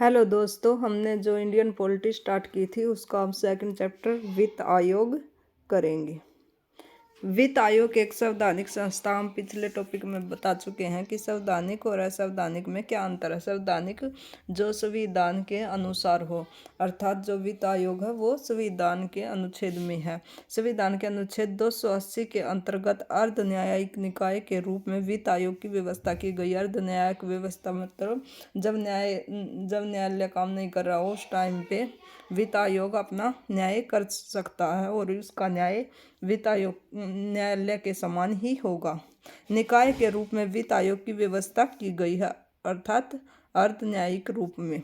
Hello दोस्तों, हमने जो इंडियन पॉलिटी स्टार्ट की थी उसका हम सेकंड चैप्टर वित्त आयोग करेंगे। वित्त आयोग एक संवैधानिक संस्था हम पिछले टॉपिक में बता चुके हैं कि संवैधानिक और असंवैधानिक में क्या अंतर है। संवैधानिक जो संविधान के अनुसार हो, अर्थात जो वित्त आयोग है वो संविधान के अनुच्छेद में है। संविधान के अनुच्छेद 280 के अंतर्गत अर्ध न्यायिक निकाय के रूप में वित्त आयोग की व्यवस्था की गई। अर्ध न्यायिक व्यवस्था मतलब जब न्यायालय काम नहीं कर रहा हो उस टाइम पे वित्त आयोग अपना न्याय कर सकता है और उसका न्याय वित्त आयोग न्यायालय के समान ही होगा। निकाय के रूप में वित्त आयोग की व्यवस्था की गई है, अर्थात अर्ध न्यायिक रूप में।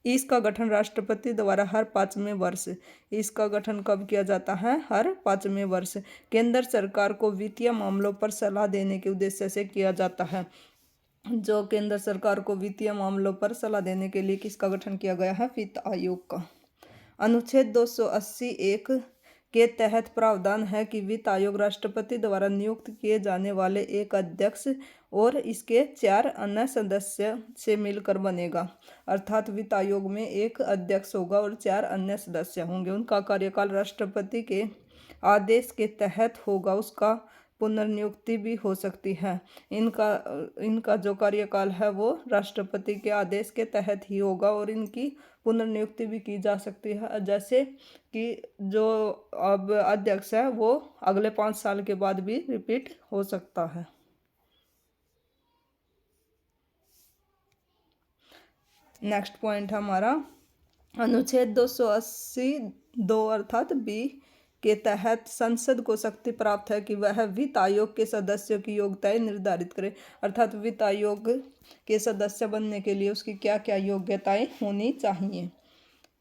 इसका गठन राष्ट्रपति द्वारा हर 5वें वर्ष। इसका गठन कब किया जाता है? हर 5वें वर्ष। केंद्र सरकार को वित्तीय मामलों पर सलाह देने के उद्देश्य से किया जाता है। जो केंद्र सरकार को वित्तीय मामलों पर सलाह देने के लिए किसका गठन किया गया है? वित्त आयोग का। अनुच्छेद 280(1) के तहत प्रावधान है कि वित्त आयोग राष्ट्रपति द्वारा नियुक्त किए जाने वाले एक अध्यक्ष और इसके 4 अन्य सदस्य से मिलकर बनेगा। अर्थात वित्त आयोग में एक अध्यक्ष होगा और 4 अन्य सदस्य होंगे। उनका कार्यकाल राष्ट्रपति के आदेश के तहत होगा। उसका पुनर्नियुक्ति भी हो सकती है। इनका जो कार्यकाल है वो राष्ट्रपति के आदेश के तहत ही होगा और इनकी पुनर्नियुक्ति भी की जा सकती है। जैसे कि जो अब अध्यक्ष है वो अगले 5 साल के बाद भी रिपीट हो सकता है। नेक्स्ट पॉइंट हमारा अनुच्छेद 280(2) अर्थात बी के तहत संसद को शक्ति प्राप्त है कि वह वित्त आयोग के सदस्यों की योग्यताएं निर्धारित करे। अर्थात वित्त आयोग के सदस्य बनने के लिए उसकी क्या क्या योग्यताएं होनी चाहिए।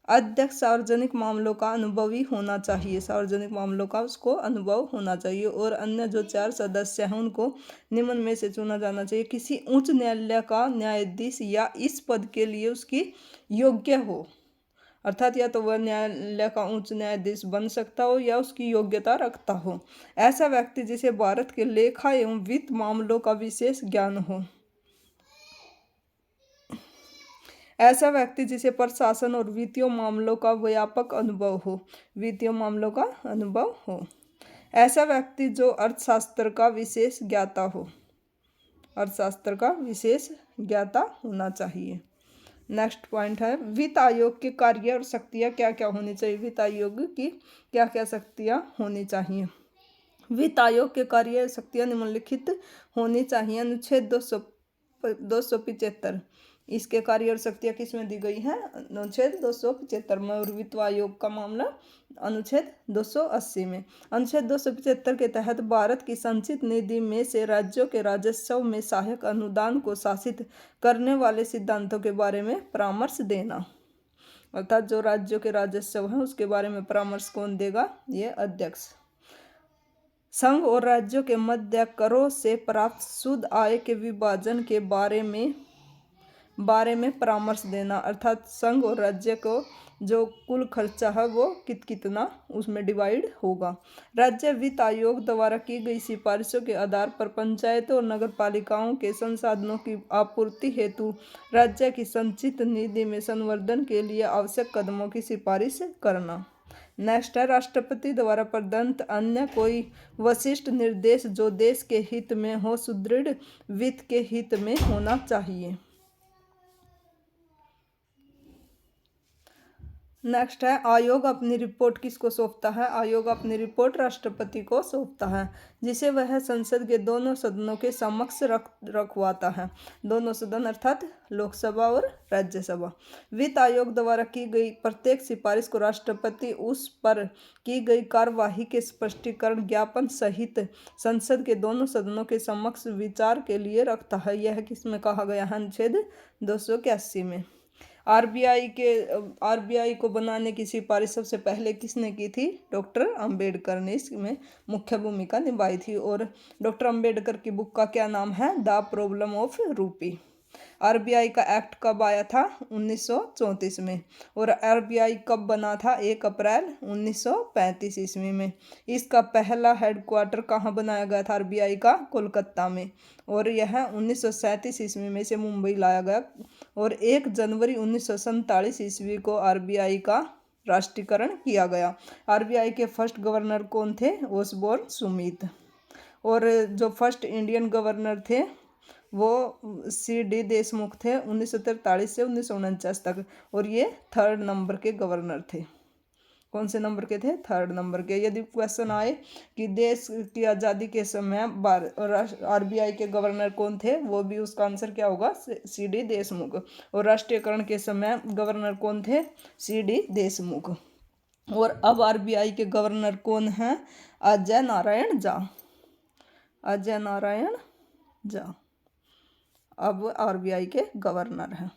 अध्यक्ष सार्वजनिक मामलों का अनुभवी होना चाहिए। सार्वजनिक मामलों का उसको अनुभव होना चाहिए और अन्य जो 4 सदस्य हैं उनको निम्न में से चुना जाना चाहिए। किसी उच्च न्यायालय का न्यायाधीश या इस पद के लिए उसकी योग्य हो, अर्थात या तो वह न्यायालय का उच्च न्यायाधीश बन सकता हो या उसकी योग्यता रखता हो। ऐसा व्यक्ति जिसे भारत के लेखा एवं वित्त मामलों का विशेष ज्ञान हो। ऐसा व्यक्ति जिसे प्रशासन और वित्तीय मामलों का व्यापक अनुभव हो। वित्तीय मामलों का अनुभव हो। ऐसा व्यक्ति जो अर्थशास्त्र का विशेष ज्ञाता हो। अर्थशास्त्र का विशेष ज्ञाता होना चाहिए। नेक्स्ट पॉइंट है वित्त आयोग के कार्य और शक्तियाँ क्या क्या होनी चाहिए। वित्त आयोग की क्या क्या शक्तियाँ होनी चाहिए। वित्त आयोग के कार्य शक्तियाँ निम्नलिखित होनी चाहिए। अनुच्छेद 275 इसके कार्य और शक्तियाँ किस में दी गई हैं? अनुच्छेद 275 में। और वित्त आयोग का मामला अनुच्छेद 280 में। अनुच्छेद 275 के तहत भारत की संचित निधि में से राज्यों के राजस्व में सहायक अनुदान को शासित करने वाले सिद्धांतों के बारे में परामर्श देना। अर्थात जो राज्यों के राजस्व हैं उसके बारे में परामर्श कौन देगा? ये अध्यक्ष। संघ और राज्यों के मध्य करों से प्राप्त शुद्ध आय के विभाजन के बारे में परामर्श देना। अर्थात संघ और राज्य को जो कुल खर्चा है वो कितना उसमें डिवाइड होगा। राज्य वित्त आयोग द्वारा की गई सिफारिशों के आधार पर पंचायतों और नगर पालिकाओं के संसाधनों की आपूर्ति हेतु राज्य की संचित निधि में संवर्धन के लिए आवश्यक कदमों की सिफारिश करना। नेक्स्ट है राष्ट्रपति द्वारा प्रदत्त अन्य कोई विशिष्ट निर्देश जो देश के हित में हो, सुदृढ़ वित्त के हित में होना चाहिए। नेक्स्ट है आयोग अपनी रिपोर्ट किसको सौंपता है? आयोग अपनी रिपोर्ट राष्ट्रपति को सौंपता है जिसे वह संसद के दोनों सदनों के समक्ष रखवाता है। दोनों सदन अर्थात लोकसभा और राज्यसभा। वित्त आयोग द्वारा की गई प्रत्येक सिफारिश को राष्ट्रपति उस पर की गई कार्यवाही के स्पष्टीकरण ज्ञापन सहित संसद के दोनों सदनों के समक्ष विचार के लिए रखता है। यह किसमें कहा गया है? अनुच्छेद 281 में। आरबीआई को बनाने की सिफारिश सबसे पहले किसने की थी? डॉक्टर अंबेडकर ने इसमें मुख्य भूमिका निभाई थी। और डॉक्टर अंबेडकर की बुक का क्या नाम है? द प्रॉब्लम ऑफ रूपी। आरबीआई का एक्ट कब आया था? 1934 में। और आरबीआई कब बना था? 1 अप्रैल 1935 ईस्वी में। इसका पहला हेडक्वार्टर कहाँ बनाया गया था आरबीआई का? कोलकाता में। और यह 1937 ईस्वी में से मुंबई लाया गया। और 1 जनवरी 1947 ईस्वी को आरबीआई का राष्ट्रीयकरण किया गया। आरबीआई के फर्स्ट गवर्नर कौन थे? ओसबोर्न सुमित। और जो फर्स्ट इंडियन गवर्नर थे वो सी.डी. देशमुख थे 1943 से 1949 तक। और ये 3rd नंबर के गवर्नर थे। कौन से नंबर के थे? 3rd नंबर के। यदि क्वेश्चन आए कि देश की आज़ादी के समय आरबीआई के गवर्नर कौन थे, वो भी उसका आंसर क्या होगा? सी.डी. देशमुख। और राष्ट्रीयकरण के समय गवर्नर कौन थे? सी.डी. देशमुख। और अब आरबीआई के गवर्नर कौन हैं? अजय नारायण झा। अजय नारायण झा अब आरबीआई के गवर्नर हैं।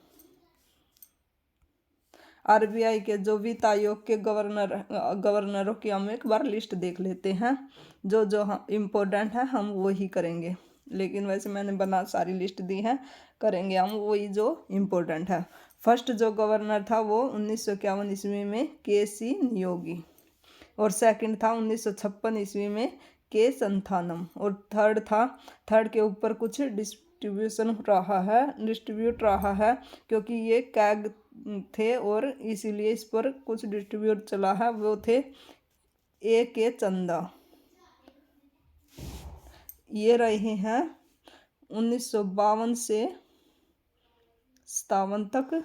आरबीआई के जो वित्त आयोग के गवर्नरों की हम एक बार लिस्ट देख लेते हैं। जो जो इम्पोर्टेंट है हम वही करेंगे, लेकिन वैसे मैंने बना सारी लिस्ट दी है, करेंगे हम वही जो इम्पोर्टेंट है। फर्स्ट जो गवर्नर था वो 1951 ईस्वी में के.सी. नियोगी। और सेकंड था 1956 ईस्वी में के. संथानम। और थर्ड के ऊपर कुछ डिस्ट्रीब्यूट रहा है क्योंकि ये कैग थे और इसीलिए इस पर कुछ डिस्ट्रीब्यूट चला है। वो थे ए के चंदा। ये रहे हैं 1952 से 57 तक।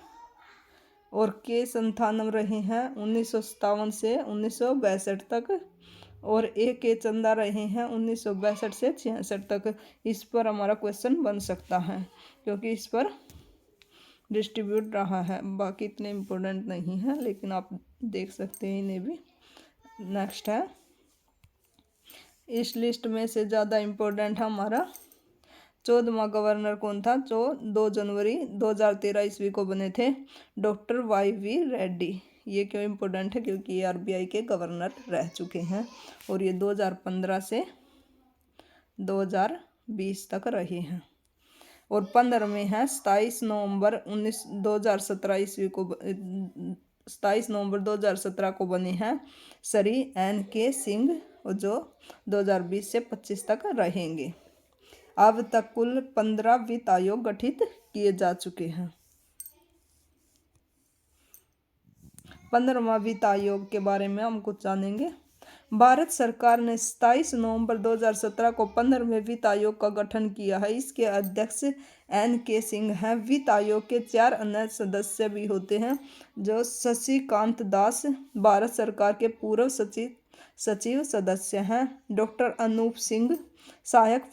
और के संथानम रहे हैं 1957 से 1962 तक। और ए के चंदा रहे हैं 1962 से 66 तक। इस पर हमारा क्वेश्चन बन सकता है क्योंकि इस पर डिस्ट्रीब्यूट रहा है। बाकी इतने इम्पोर्टेंट नहीं है, लेकिन आप देख सकते हैं इन्हें भी। नेक्स्ट है, इस लिस्ट में से ज़्यादा इम्पोर्टेंट है हमारा 14वां गवर्नर कौन था? जो 2 जनवरी 2013 ईस्वी को बने थे, डॉक्टर वाई.वी. रेड्डी। ये क्यों इम्पोर्टेंट है? क्योंकि ये आरबीआई के गवर्नर रह चुके हैं और ये 2015 से 2020 तक रहे हैं। और 15वें हैं 27 नवंबर 2017 ईस्वी को 27 नवंबर 2017 को बने हैं श्री N.K. सिंह, और जो 2020 से 25 तक रहेंगे। अब तक कुल 15 वित्त आयोग गठित किए जा चुके हैं। 15वां वित्त आयोग के बारे में हम कुछ जानेंगे। भारत सरकार ने 27 नवंबर 2017 को 15वें वित्त आयोग का गठन किया है। इसके अध्यक्ष N.K. सिंह हैं। वित्त आयोग के 4 अन्य सदस्य भी होते हैं, जो शशिकांत दास भारत सरकार के पूर्व सचिव सदस्य हैं। डॉक्टर अनूप सिंह सहायक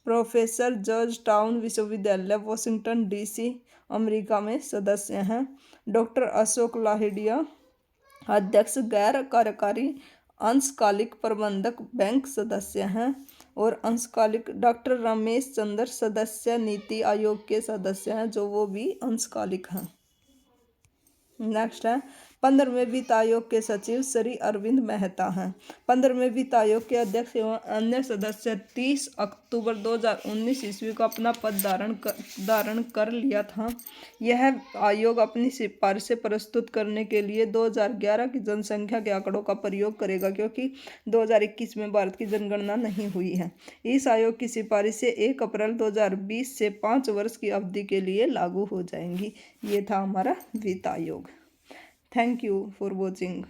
प्रोफेसर जॉर्ज टाउन विश्वविद्यालय वाशिंगटन DC अमेरिका में सदस्य हैं। डॉक्टर अशोक लाहिड़िया अध्यक्ष गैर कार्यकारी अंशकालिक प्रबंधक बैंक सदस्य हैं। और अंशकालिक डॉक्टर रमेश चंद्र सदस्य नीति आयोग के सदस्य हैं, जो वो भी अंशकालिक हैं। नेक्स्ट है, 15वें वित्त आयोग के सचिव श्री अरविंद मेहता हैं। 15वें वित्त आयोग के अध्यक्ष एवं अन्य सदस्य 30 अक्टूबर 2019 ईस्वी को अपना पद धारण कर लिया था। यह आयोग अपनी सिफारिशें प्रस्तुत करने के लिए 2011 की जनसंख्या के आंकड़ों का प्रयोग करेगा, क्योंकि 2021 में भारत की जनगणना नहीं हुई है। इस आयोग की सिफारिशें 1 अप्रैल 2020 से 5 वर्ष की अवधि के लिए लागू हो जाएंगी। ये था हमारा वित्त आयोग। Thank you for watching.